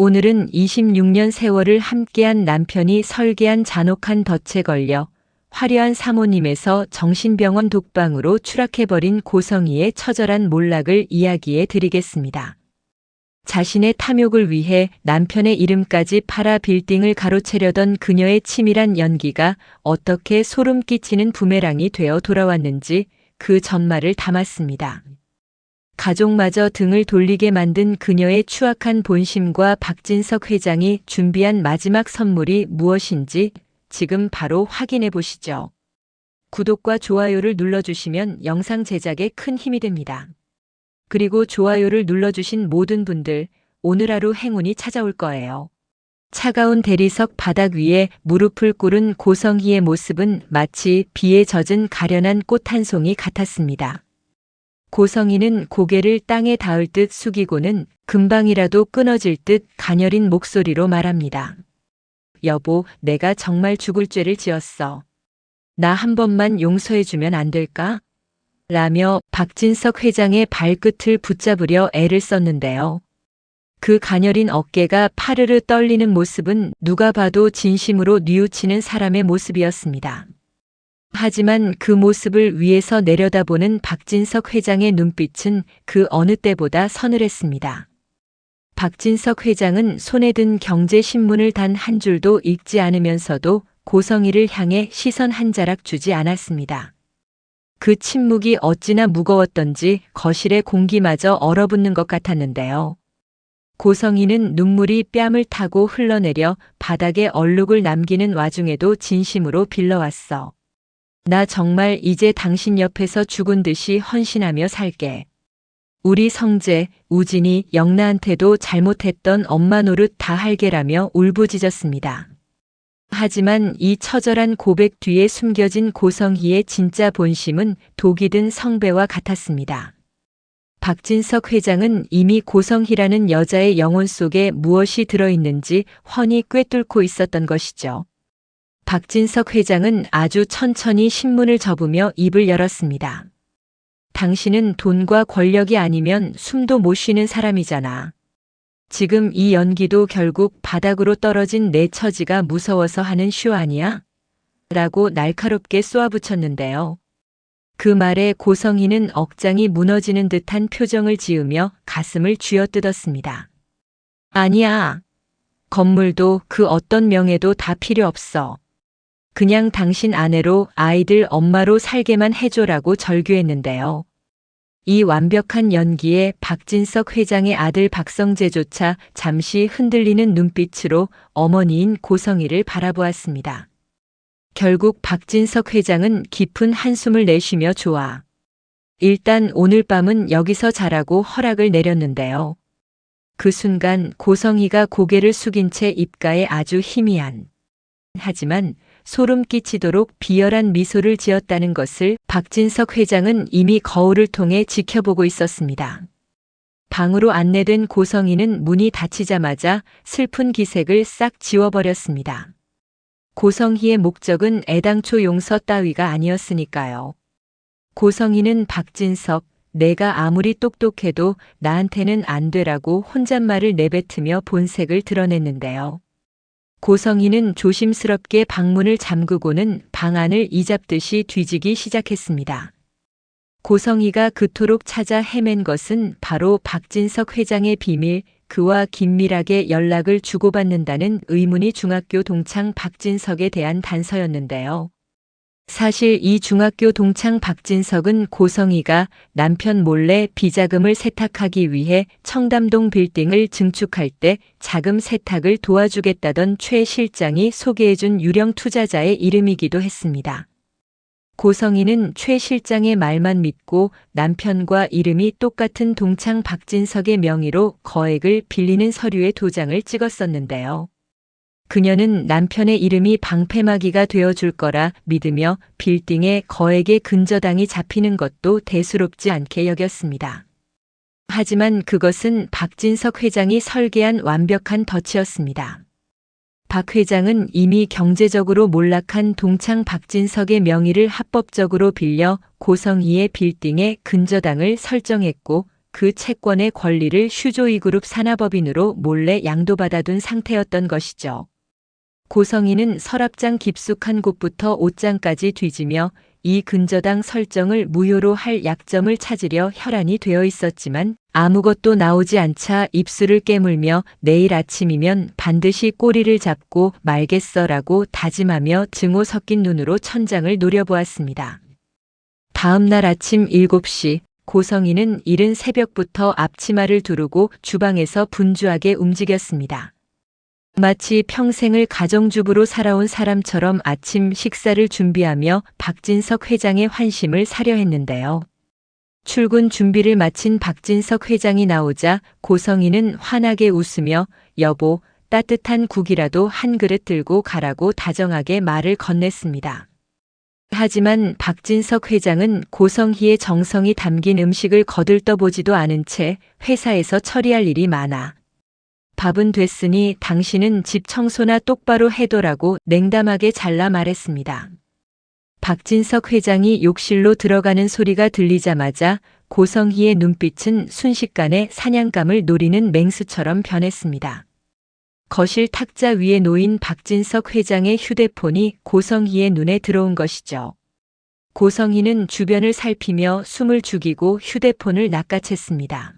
오늘은 26년 세월을 함께한 남편이 설계한 잔혹한 덫에 걸려 화려한 사모님에서 정신병원 독방으로 추락해버린 고성희의 처절한 몰락을 이야기해 드리겠습니다. 자신의 탐욕을 위해 남편의 이름까지 팔아 빌딩을 가로채려던 그녀의 치밀한 연기가 어떻게 소름 끼치는 부메랑이 되어 돌아왔는지 그 전말을 담았습니다. 가족마저 등을 돌리게 만든 그녀의 추악한 본심과 박진석 회장이 준비한 마지막 선물이 무엇인지 지금 바로 확인해 보시죠. 구독과 좋아요를 눌러주시면 영상 제작에 큰 힘이 됩니다. 그리고 좋아요를 눌러주신 모든 분들, 오늘 하루 행운이 찾아올 거예요. 차가운 대리석 바닥 위에 무릎을 꿇은 고성희의 모습은 마치 비에 젖은 가련한 꽃 한 송이 같았습니다. 고성희는 고개를 땅에 닿을 듯 숙이고는 금방이라도 끊어질 듯 가녀린 목소리로 말합니다. 여보, 내가 정말 죽을 죄를 지었어. 나 한 번만 용서해주면 안 될까? 라며 박진석 회장의 발끝을 붙잡으려 애를 썼는데요. 그 가녀린 어깨가 파르르 떨리는 모습은 누가 봐도 진심으로 뉘우치는 사람의 모습이었습니다. 하지만 그 모습을 위에서 내려다보는 박진석 회장의 눈빛은 그 어느 때보다 서늘했습니다. 박진석 회장은 손에 든 경제신문을 단 한 줄도 읽지 않으면서도 고성희를 향해 시선 한 자락 주지 않았습니다. 그 침묵이 어찌나 무거웠던지 거실의 공기마저 얼어붙는 것 같았는데요. 고성희는 눈물이 뺨을 타고 흘러내려 바닥에 얼룩을 남기는 와중에도 진심으로 빌러왔어. 나 정말 이제 당신 옆에서 죽은 듯이 헌신하며 살게. 우리 성재, 우진이, 영나한테도 잘못했던 엄마 노릇 다 할게라며 울부짖었습니다. 하지만 이 처절한 고백 뒤에 숨겨진 고성희의 진짜 본심은 독이 든 성배와 같았습니다. 박진석 회장은 이미 고성희라는 여자의 영혼 속에 무엇이 들어있는지 훤히 꿰뚫고 있었던 것이죠. 박진석 회장은 아주 천천히 신문을 접으며 입을 열었습니다. 당신은 돈과 권력이 아니면 숨도 못 쉬는 사람이잖아. 지금 이 연기도 결국 바닥으로 떨어진 내 처지가 무서워서 하는 쇼 아니야? 라고 날카롭게 쏘아붙였는데요. 그 말에 고성희는 억장이 무너지는 듯한 표정을 지으며 가슴을 쥐어뜯었습니다. 아니야. 건물도 그 어떤 명예도 다 필요 없어. 그냥 당신 아내로 아이들 엄마로 살게만 해줘라고 절규했는데요. 이 완벽한 연기에 박진석 회장의 아들 박성재조차 잠시 흔들리는 눈빛으로 어머니인 고성희를 바라보았습니다. 결국 박진석 회장은 깊은 한숨을 내쉬며 좋아. 일단 오늘 밤은 여기서 자라고 허락을 내렸는데요. 그 순간 고성희가 고개를 숙인 채 입가에 아주 희미한 하지만 소름 끼치도록 비열한 미소를 지었다는 것을 박진석 회장은 이미 거울을 통해 지켜보고 있었습니다. 방으로 안내된 고성희는 문이 닫히자마자 슬픈 기색을 싹 지워버렸습니다. 고성희의 목적은 애당초 용서 따위가 아니었으니까요. 고성희는 박진석, 내가 아무리 똑똑해도 나한테는 안 되라고 혼잣말을 내뱉으며 본색을 드러냈는데요. 고성희는 조심스럽게 방문을 잠그고는 방안을 이잡듯이 뒤지기 시작했습니다. 고성희가 그토록 찾아 헤맨 것은 바로 박진석 회장의 비밀, 그와 긴밀하게 연락을 주고받는다는 의문이 중학교 동창 박진석에 대한 단서였는데요. 사실 이 중학교 동창 박진석은 고성희가 남편 몰래 비자금을 세탁하기 위해 청담동 빌딩을 증축할 때 자금 세탁을 도와주겠다던 최 실장이 소개해준 유령 투자자의 이름이기도 했습니다. 고성희는 최 실장의 말만 믿고 남편과 이름이 똑같은 동창 박진석의 명의로 거액을 빌리는 서류에 도장을 찍었었는데요. 그녀는 남편의 이름이 방패막이가 되어줄 거라 믿으며 빌딩에 거액의 근저당이 잡히는 것도 대수롭지 않게 여겼습니다. 하지만 그것은 박진석 회장이 설계한 완벽한 덫이었습니다. 박 회장은 이미 경제적으로 몰락한 동창 박진석의 명의를 합법적으로 빌려 고성희의 빌딩에 근저당을 설정했고 그 채권의 권리를 슈조이그룹 산하법인으로 몰래 양도받아둔 상태였던 것이죠. 고성희는 서랍장 깊숙한 곳부터 옷장까지 뒤지며 이 근저당 설정을 무효로 할 약점을 찾으려 혈안이 되어 있었지만 아무것도 나오지 않자 입술을 깨물며 내일 아침이면 반드시 꼬리를 잡고 말겠어라고 다짐하며 증오 섞인 눈으로 천장을 노려보았습니다. 다음 날 아침 7시 고성희는 이른 새벽부터 앞치마를 두르고 주방에서 분주하게 움직였습니다. 마치 평생을 가정주부로 살아온 사람처럼 아침 식사를 준비하며 박진석 회장의 환심을 사려 했는데요. 출근 준비를 마친 박진석 회장이 나오자 고성희는 환하게 웃으며 여보, 따뜻한 국이라도 한 그릇 들고 가라고 다정하게 말을 건넸습니다. 하지만 박진석 회장은 고성희의 정성이 담긴 음식을 거들떠보지도 않은 채 회사에서 처리할 일이 많아. 밥은 됐으니 당신은 집 청소나 똑바로 해둬라고 냉담하게 잘라 말했습니다. 박진석 회장이 욕실로 들어가는 소리가 들리자마자 고성희의 눈빛은 순식간에 사냥감을 노리는 맹수처럼 변했습니다. 거실 탁자 위에 놓인 박진석 회장의 휴대폰이 고성희의 눈에 들어온 것이죠. 고성희는 주변을 살피며 숨을 죽이고 휴대폰을 낚아챘습니다.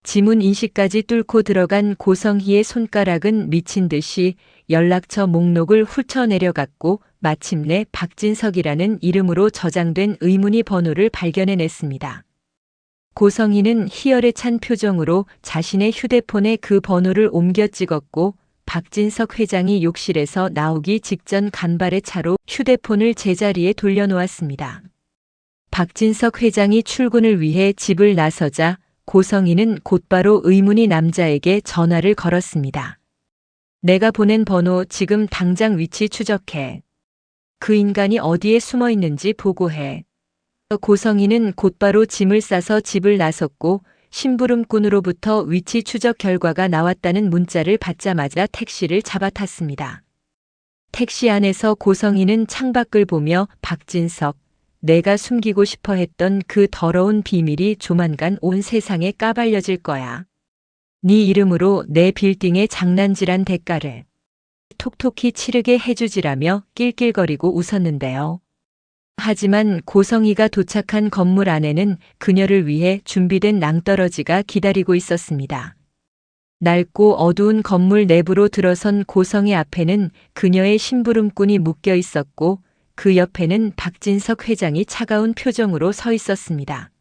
지문 인식까지 뚫고 들어간 고성희의 손가락은 미친 듯이 연락처 목록을 훑어내려갔고 마침내 박진석이라는 이름으로 저장된 의문의 번호를 발견해냈습니다. 고성희는 희열에 찬 표정으로 자신의 휴대폰에 그 번호를 옮겨 찍었고 박진석 회장이 욕실에서 나오기 직전 간발의 차로 휴대폰을 제자리에 돌려놓았습니다. 박진석 회장이 출근을 위해 집을 나서자 고성희는 곧바로 의문의 남자에게 전화를 걸었습니다. 내가 보낸 번호 지금 당장 위치 추적해. 그 인간이 어디에 숨어 있는지 보고해. 고성희는 곧바로 짐을 싸서 집을 나섰고 심부름꾼으로부터 위치 추적 결과가 나왔다는 문자를 받자마자 택시를 잡아탔습니다. 택시 안에서 고성희는 창밖을 보며 박진석, 내가 숨기고 싶어 했던 그 더러운 비밀이 조만간 온 세상에 까발려질 거야. 네 이름으로 내 빌딩에 장난질한 대가를 톡톡히 치르게 해주지라며 낄낄거리고 웃었는데요. 하지만 고성희가 도착한 건물 안에는 그녀를 위해 준비된 낭떠러지가 기다리고 있었습니다. 낡고 어두운 건물 내부로 들어선 고성희 앞에는 그녀의 심부름꾼이 묶여 있었고 그 옆에는 박진석 회장이 차가운 표정으로 서 있었습니다.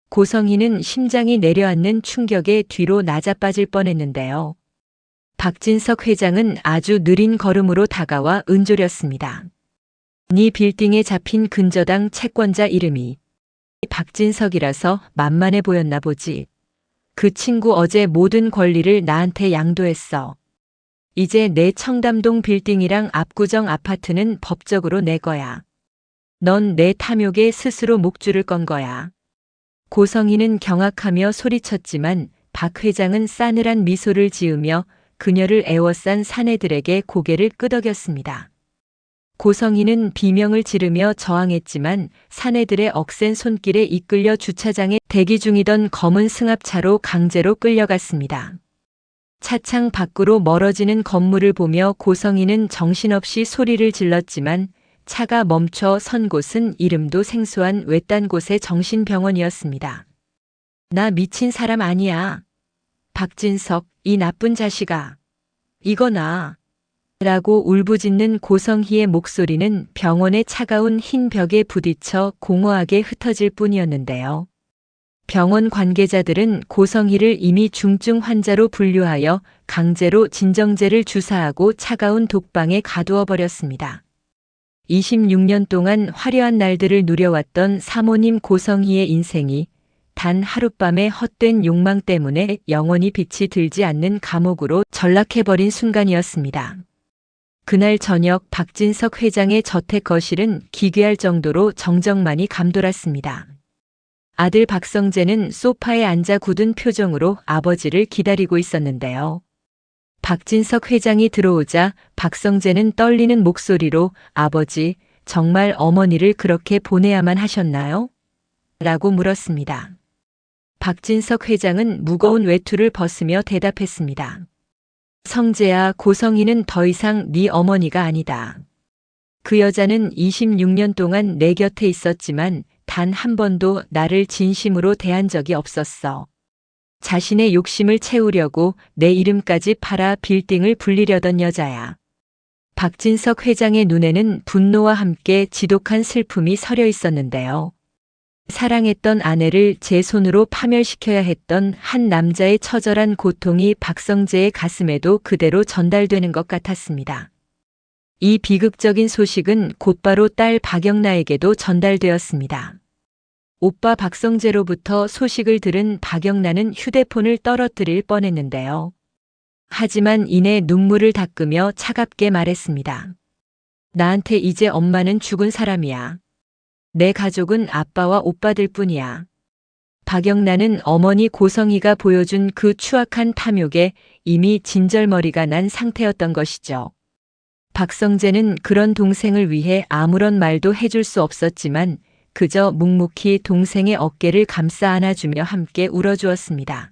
고성희는 심장이 내려앉는 충격에 뒤로 나자빠질 뻔했는데요. 박진석 회장은 아주 느린 걸음으로 다가와 은조렸습니다. 네 빌딩에 잡힌 근저당 채권자 이름이 박진석이라서 만만해 보였나 보지. 그 친구 어제 모든 권리를 나한테 양도했어. 이제 내 청담동 빌딩이랑 압구정 아파트는 법적으로 내 거야. 넌 내 탐욕에 스스로 목줄을 건 거야. 고성희는 경악하며 소리쳤지만 박 회장은 싸늘한 미소를 지으며 그녀를 애워싼 사내들에게 고개를 끄덕였습니다. 고성희는 비명을 지르며 저항했지만 사내들의 억센 손길에 이끌려 주차장에 대기 중이던 검은 승합차로 강제로 끌려갔습니다. 차창 밖으로 멀어지는 건물을 보며 고성희는 정신없이 소리를 질렀지만 차가 멈춰 선 곳은 이름도 생소한 외딴 곳의 정신병원이었습니다. 나 미친 사람 아니야. 박진석, 이 나쁜 자식아. 이거 나. 라고 울부짖는 고성희의 목소리는 병원의 차가운 흰 벽에 부딪혀 공허하게 흩어질 뿐이었는데요. 병원 관계자들은 고성희를 이미 중증 환자로 분류하여 강제로 진정제를 주사하고 차가운 독방에 가두어 버렸습니다. 26년 동안 화려한 날들을 누려왔던 사모님 고성희의 인생이 단 하룻밤의 헛된 욕망 때문에 영원히 빛이 들지 않는 감옥으로 전락해버린 순간이었습니다. 그날 저녁 박진석 회장의 저택 거실은 기괴할 정도로 정적만이 감돌았습니다. 아들 박성재는 소파에 앉아 굳은 표정으로 아버지를 기다리고 있었는데요. 박진석 회장이 들어오자 박성재는 떨리는 목소리로 아버지, 정말 어머니를 그렇게 보내야만 하셨나요? 라고 물었습니다. 박진석 회장은 무거운 외투를 벗으며 대답했습니다. 성재야, 고성희는 더 이상 네 어머니가 아니다. 그 여자는 26년 동안 내 곁에 있었지만 단 한 번도 나를 진심으로 대한 적이 없었어. 자신의 욕심을 채우려고 내 이름까지 팔아 빌딩을 불리려던 여자야. 박진석 회장의 눈에는 분노와 함께 지독한 슬픔이 서려 있었는데요. 사랑했던 아내를 제 손으로 파멸시켜야 했던 한 남자의 처절한 고통이 박성재의 가슴에도 그대로 전달되는 것 같았습니다. 이 비극적인 소식은 곧바로 딸 박영나에게도 전달되었습니다. 오빠 박성재로부터 소식을 들은 박영나는 휴대폰을 떨어뜨릴 뻔했는데요. 하지만 이내 눈물을 닦으며 차갑게 말했습니다. 나한테 이제 엄마는 죽은 사람이야. 내 가족은 아빠와 오빠들 뿐이야. 박영나는 어머니 고성희가 보여준 그 추악한 탐욕에 이미 진절머리가 난 상태였던 것이죠. 박성재는 그런 동생을 위해 아무런 말도 해줄 수 없었지만 그저 묵묵히 동생의 어깨를 감싸 안아주며 함께 울어주었습니다.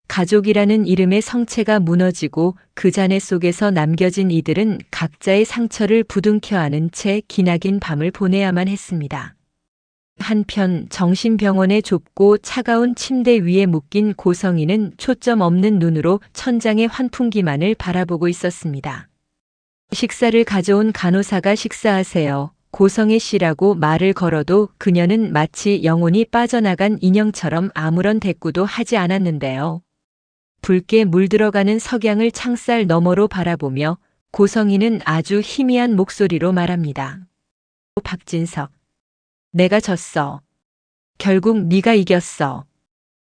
가족이라는 이름의 성체가 무너지고 그 잔해 속에서 남겨진 이들은 각자의 상처를 부둥켜 안은 채 기나긴 밤을 보내야만 했습니다. 한편 정신병원의 좁고 차가운 침대 위에 묶인 고성희는 초점 없는 눈으로 천장의 환풍기만을 바라보고 있었습니다. 식사를 가져온 간호사가 식사하세요. 고성희 씨라고 말을 걸어도 그녀는 마치 영혼이 빠져나간 인형처럼 아무런 대꾸도 하지 않았는데요. 붉게 물들어가는 석양을 창살 너머로 바라보며 고성희는 아주 희미한 목소리로 말합니다. 박진석, 내가 졌어. 결국 네가 이겼어.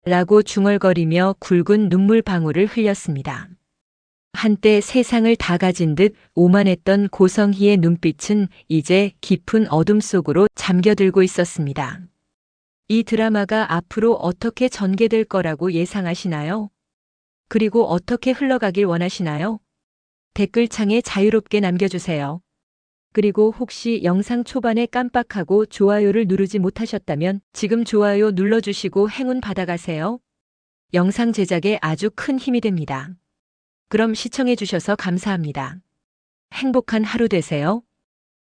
라고 중얼거리며 굵은 눈물방울을 흘렸습니다. 한때 세상을 다 가진 듯 오만했던 고성희의 눈빛은 이제 깊은 어둠 속으로 잠겨들고 있었습니다. 이 드라마가 앞으로 어떻게 전개될 거라고 예상하시나요? 그리고 어떻게 흘러가길 원하시나요? 댓글창에 자유롭게 남겨주세요. 그리고 혹시 영상 초반에 깜빡하고 좋아요를 누르지 못하셨다면 지금 좋아요 눌러주시고 행운 받아가세요. 영상 제작에 아주 큰 힘이 됩니다. 그럼 시청해주셔서 감사합니다. 행복한 하루 되세요.